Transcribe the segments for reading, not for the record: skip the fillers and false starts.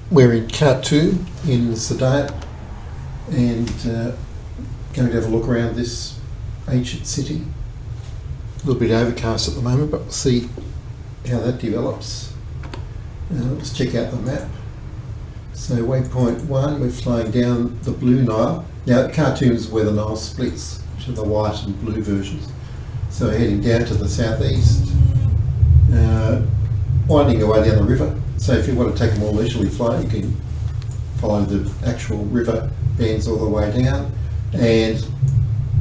We're in Khartoum in Sudan and going to have a look around this ancient city. A little bit overcast at the moment, but we'll see how that develops. Let's check out the map. So waypoint 1, we're flying down the Blue Nile. Now Khartoum is where the Nile splits to the white and blue versions. So we're heading down to the southeast, winding away down the river. So if you want to take a more leisurely flight, you can follow the actual river bends all the way down. And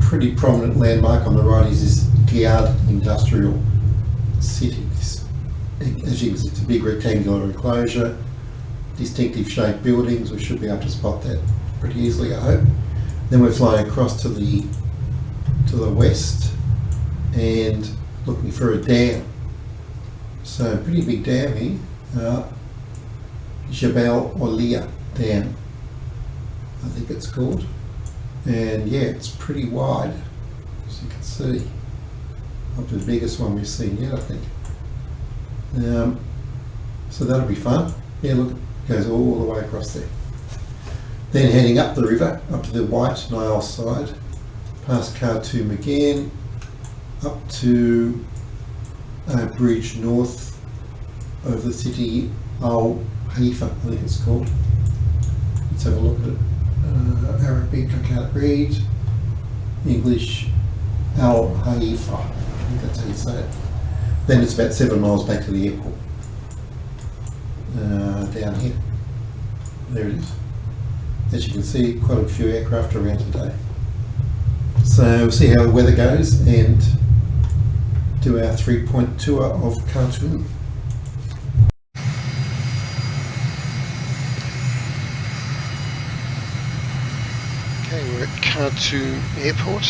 pretty prominent landmark on the right is this Giard industrial city. As you can see, it's a big rectangular enclosure, distinctive shaped buildings. We should be able to spot that pretty easily, I hope. Then we're flying across to the west and looking for a dam. So a pretty big dam here, Jebel Olia Dam, I think it's called. And yeah, it's pretty wide, as you can see. Up to the biggest one we've seen yet, I think. So that'll be fun. Yeah, look, it goes all the way across there. Then heading up the river, up to the White Nile side, past Khartoum again, up to a bridge north of the city Al Haifa, I think it's called. Let's have a look at it. Arabic, I can't read. English, Al Haifa, I think that's how you say it. Then it's about 7 miles back to the airport. Down here. There it is. As you can see, quite a few aircraft around today. So we'll see how the weather goes and do our 3-point tour of Khartoum. Okay, we're at Khartoum Airport.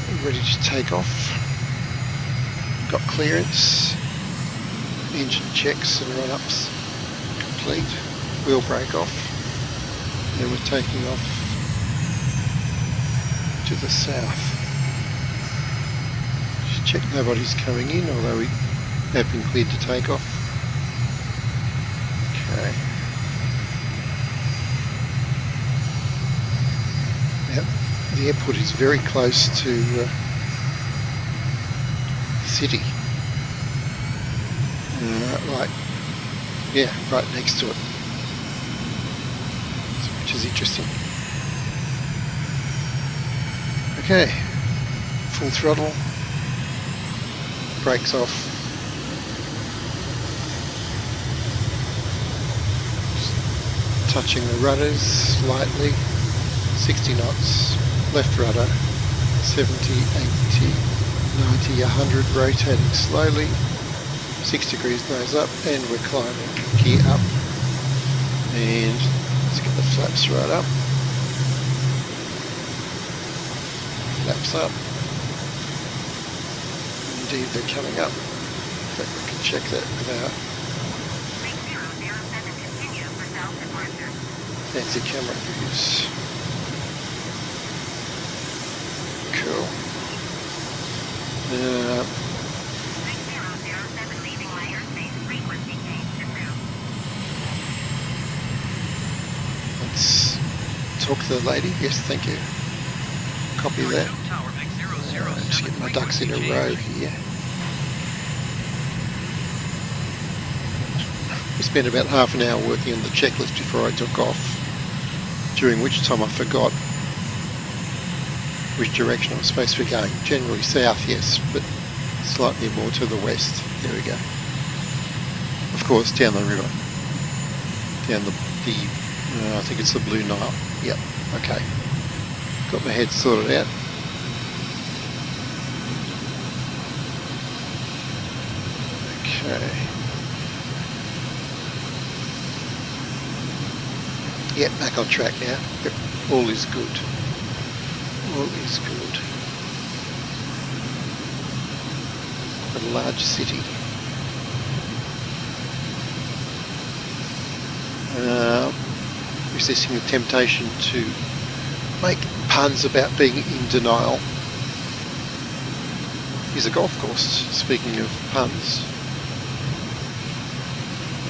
We're ready to take off. Got clearance. Engine checks and run-ups complete. Wheel brake off. Then we're taking off to the south. Just check nobody's coming in, although we have been cleared to take off. Okay. Now, the airport is very close to the city. Right next to it, which is interesting. Okay, full throttle, brakes off. Just touching the rudders slightly, 60 knots, left rudder, 70, 80, 90, 100, rotating slowly. 6 degrees nose up, and we're climbing, gear up, and let's get the flaps right up, flaps up, indeed they're coming up. In fact, we can check that without fancy camera views. Cool. Let's talk to the lady. Yes, thank you. Copy that. Just get my ducks in a row here. We spent about half an hour working on the checklist before I took off, during which time I forgot which direction I was supposed to be going. Generally south, yes, but slightly more to the west. There we go. Of course, down the river. Down the I think it's the Blue Nile. Yep, okay. Got my head sorted out. Okay. Yep, back on track now. Yep, all is good. All is good. A large city. Resisting the temptation to make puns about being in denial. Here's a golf course, speaking of puns.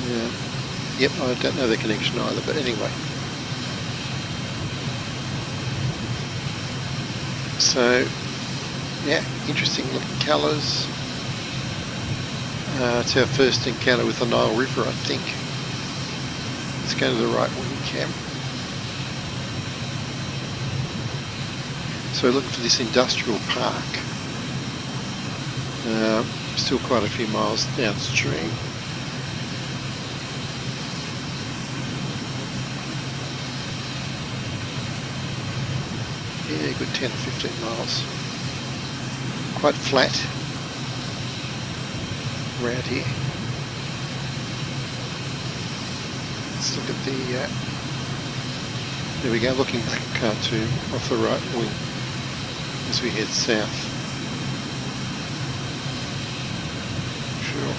Yeah. Yep, I don't know the connection either, but anyway. So, yeah, interesting looking colours. It's our first encounter with the Nile River, I think. Let's go to the right wing cam. So we're looking for this industrial park. Still quite a few miles downstream. Yeah, good 10 or 15 miles. Quite flat around here. Let's look at the, there we go, looking back to off the right wing as we head south. Sure.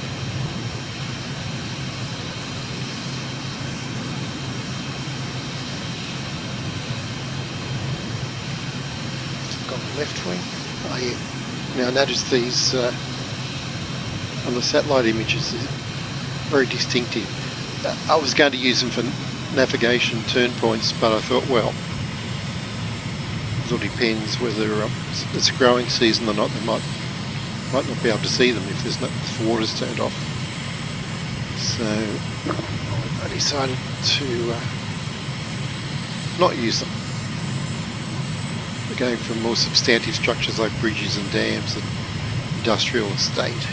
On the left wing. Oh yeah. Now notice these on the satellite images, they're very distinctive. I was going to use them for navigation turn points, but I thought, well, it all depends whether it's a growing season or not. They might not be able to see them if the water's turned off. So I decided to not use them. We're going for more substantive structures like bridges and dams and industrial estate.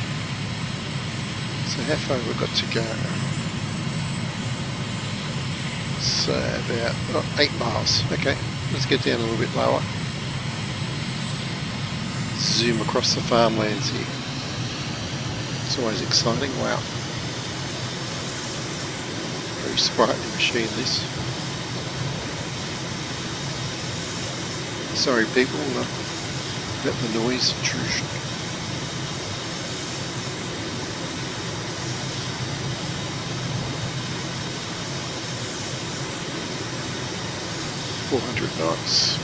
So how far have we got to go? So about 8 miles. Okay, let's get down a little bit lower. Zoom across the farmlands here. It's always exciting. Wow. Very sprightly machine this. Sorry people about the noise intrusion. knots.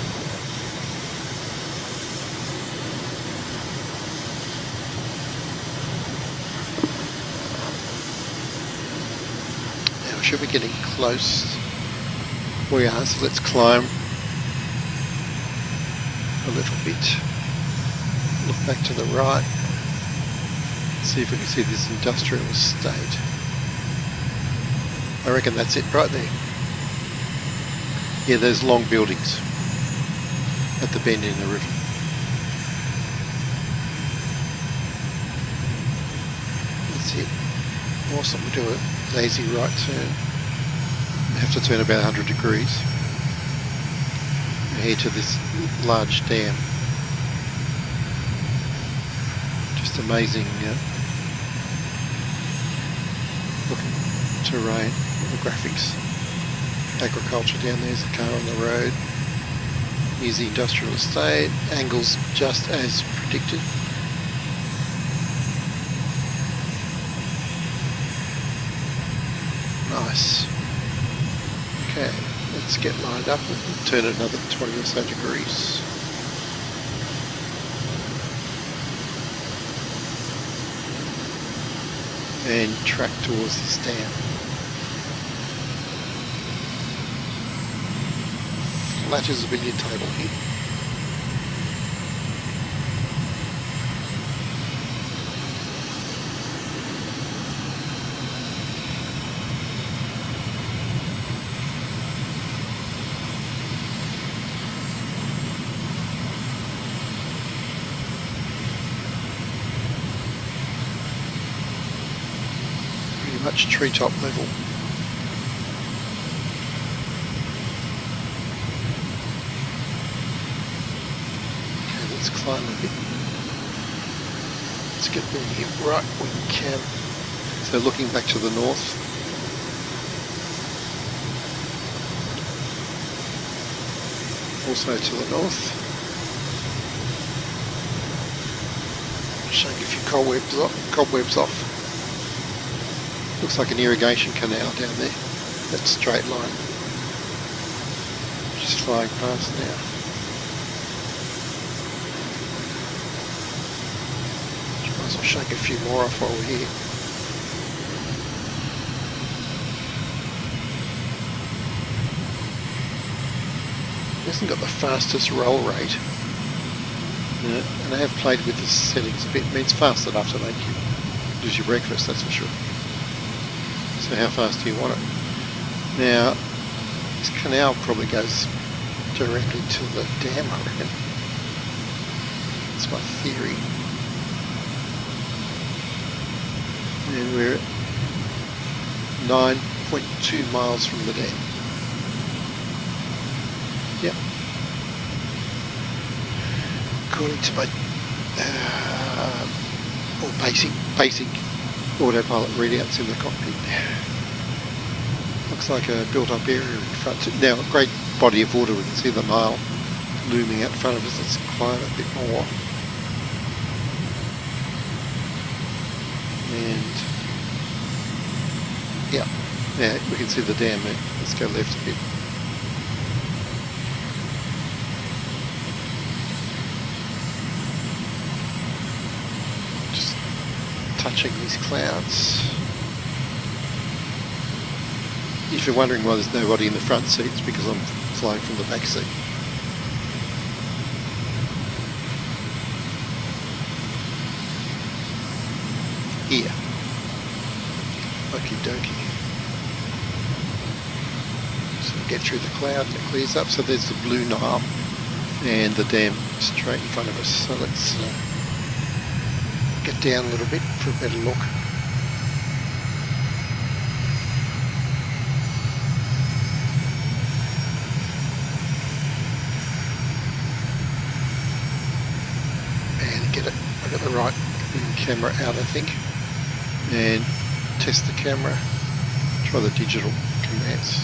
Now we should be getting close. We are, so let's climb a little bit. Look back to the right. See if we can see this industrial estate. I reckon that's it right there. Yeah, those long buildings at the bend in the river. That's it. Awesome. We'll do a lazy right turn. We have to turn about 100 degrees. And head to this large dam. Just amazing looking terrain, the graphics. Agriculture down there's the car on the road. Here's the industrial estate. Angles just as predicted. Nice. Okay, let's get lined up and turn it another 20 or so degrees. And track towards this dam. Flat as a billiard table here. Pretty much treetop level. Climb a bit. Let's get the right wing cam. So looking back to the north. Also to the north. Shake a few cobwebs off. Looks like an irrigation canal down there. That straight line. Just flying past now. I'll shake a few more off while we're here. hasn't got the fastest roll rate. And I have played with the settings a bit. I mean, it's fast enough to make you lose your breakfast, that's for sure. So how fast do you want it? Now, this canal probably goes directly to the dam, I reckon. That's my theory. And we're at 9.2 miles from the dam. Yep. According to my basic autopilot readouts in the cockpit. Looks like a built-up area in front. Now, a great body of water. We can see the Nile looming out in front of us. Let's climb a bit more. And yeah, we can see the dam there. Let's go left a bit. Just touching these clouds. If you're wondering why there's nobody in the front seat, it's because I'm flying from the back seat. Here. Okie dokie. So get through the cloud and it clears up. So there's the blue Nile and the dam straight in front of us. So let's get down a little bit for a better look. I got the right camera out, I think, and test the camera. Try the digital commands.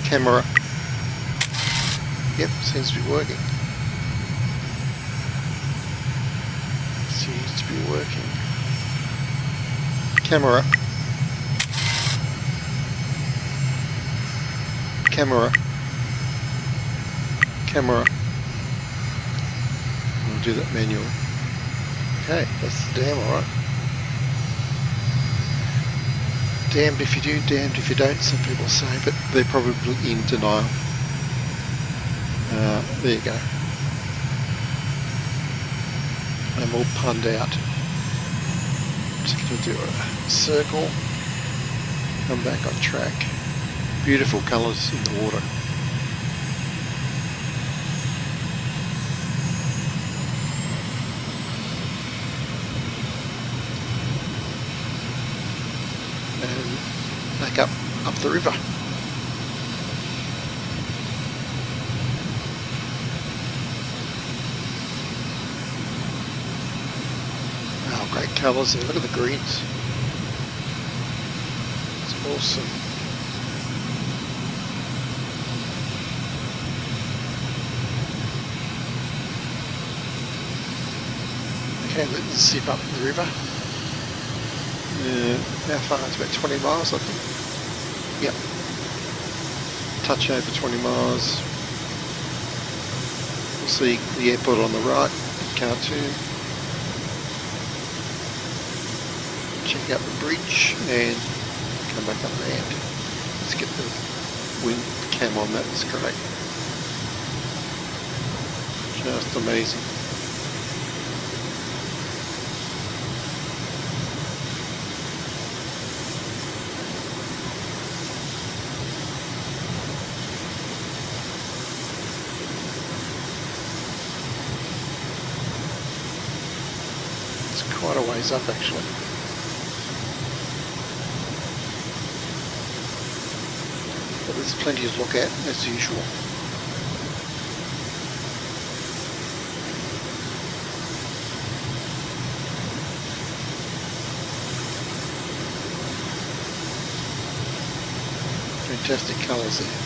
Camera. Yep, seems to be working. Seems to be working. Camera. Camera. Camera. We'll do that manually. Okay, that's the dam, alright. Damned if you do, damned if you don't, some people say, but they're probably in denial. There you go. I'm all punned out. Just going to do a circle, come back on track. Beautiful colours in the water. Back up the river. Oh, great colours there. Look at the greens. It's awesome. Okay, let's zip up the river. How far? It's about 20 miles, I think. Yep. Touch over 20 miles. We'll see the airport on the right, Khartoum. Check out the bridge and come back on land. Let's get the wind cam on that, it's great. Just amazing. Quite a ways up actually. But there's plenty to look at as usual. Fantastic colours there.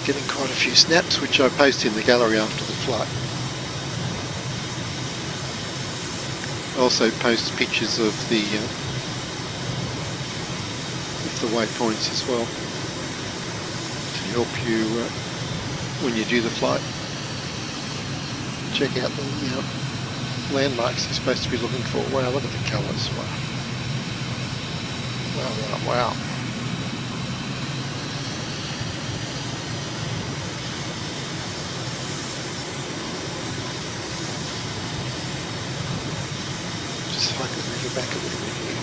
Getting quite a few snaps, which I post in the gallery after the flight. Also post pictures of the waypoints as well to help you when you do the flight. Check out the landmarks you're supposed to be looking for. Wow, look at the colours. Wow. Wow, wow, wow. Just hike the river back a little bit here.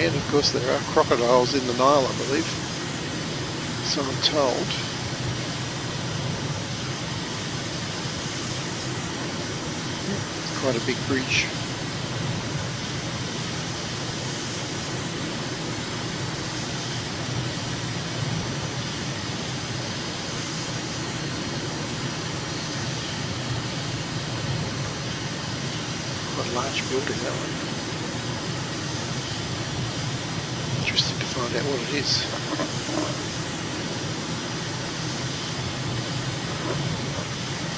And of course there are crocodiles in the Nile, I believe. So I'm told. It's quite a big bridge. Quite a large building, that one. Interesting to find out what it is.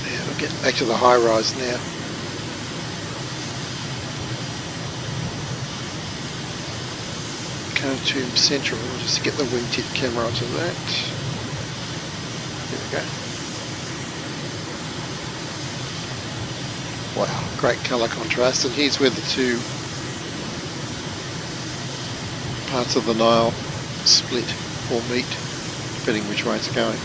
Yeah, we're getting back to the high rise now. Khartoum Central, we'll just get the wingtip camera onto that. There we go. Wow, great colour contrast, and here's where the two parts of the Nile split or meet, depending which way it's going.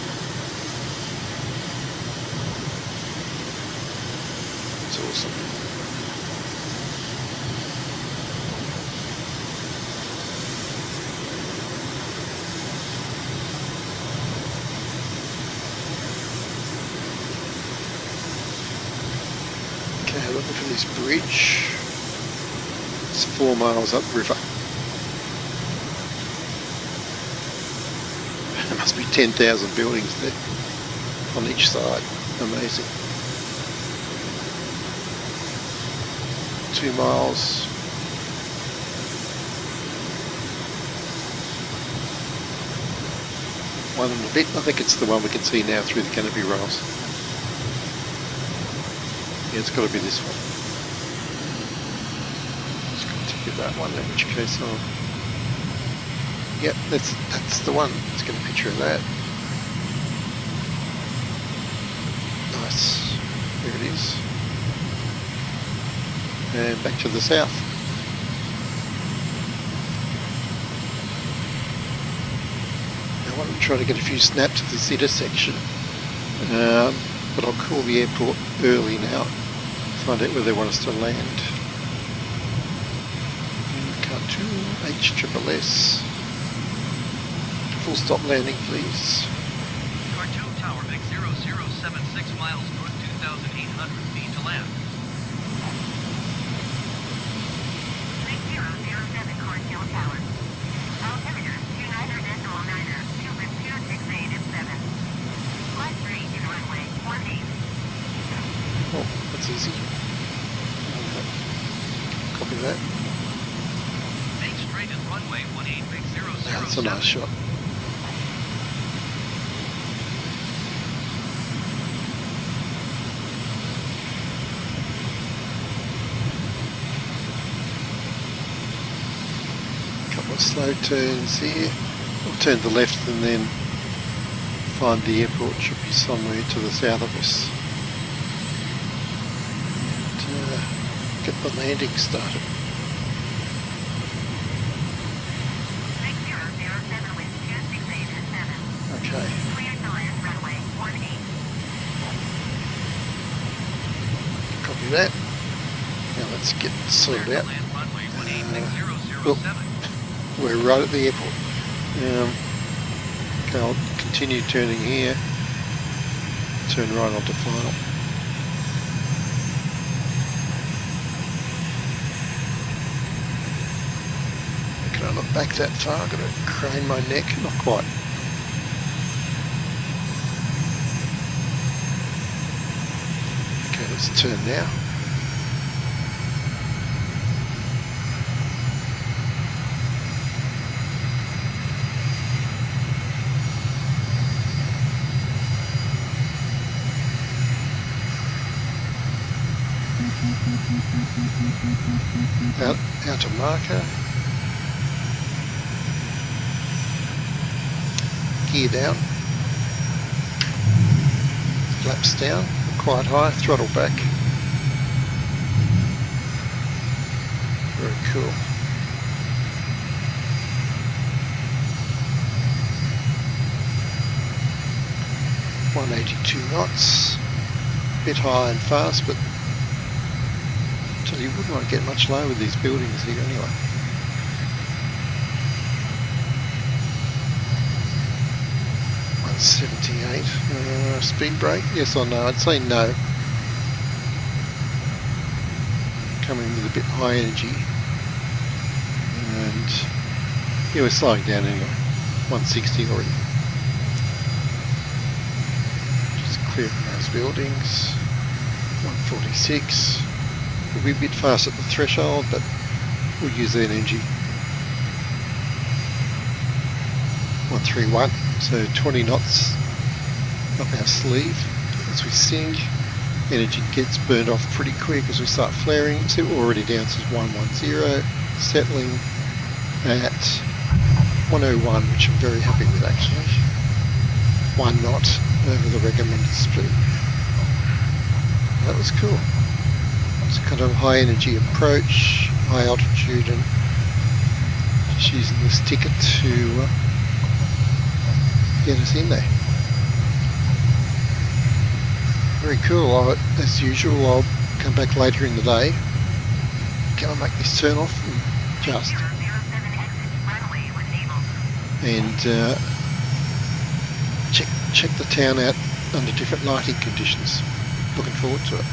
It's awesome. Okay, looking for this bridge. It's 4 miles upriver. There must be 10,000 buildings there on each side. Amazing. 2 miles. One and a bit. I think it's the one we can see now through the canopy rails. Yeah, it's got to be this one. Just got to get that one, in which case I'll... Yep, that's the one. Let's get a picture of that. Nice. There it is. And back to the south. Now I want to try to get a few snaps of this intersection. But I'll call the airport early now. Find out where they want us to land. Khartoum, HSSS. Full stop landing, please. Khartoum Tower, make 0076 miles north, 2,800 feet to land. 6007 Khartoum Tower. Altimeter 29er, Cuban 268 at 7. Flight 3 in runway 18. Oh, that's easy. Copy that. Make straight at runway 18, make 007. That's a nice shot. Couple of slow turns here. We'll turn to the left and then find the airport. Should be somewhere to the south of us. And get the landing started. 6007 with 268 at 7. Okay. Clear to land runway 18. Copy that. Now let's get sorted Clear out. to land runway 18, make 007. We're right at the airport. Okay, I'll continue turning here. Turn right onto final. Can I not back that far? I've got to crane my neck. Not quite. Okay, let's turn now. Out to marker. Gear down. Flaps down, quite high, throttle back. Very cool. .182 knots. Bit high and fast, but you wouldn't want to get much lower with these buildings here anyway. .178. Speed brake? Yes or no? I'd say no. Coming with a bit high energy. And yeah, we're slowing down anyway. 160 already. Just clearing those buildings. 146. We'll be a bit fast at the threshold, but we'll use that energy. 131, so 20 knots up our sleeve as we sing. Energy gets burned off pretty quick as we start flaring. So we're already down to 110, settling at 101, which I'm very happy with actually. 1 knot over the recommended speed. That was cool. It's kind of high energy approach, high altitude, and just using this ticket to get us in there. Very cool. As usual, I'll come back later in the day. Can I make this turn off and just check the town out under different lighting conditions. Looking forward to it.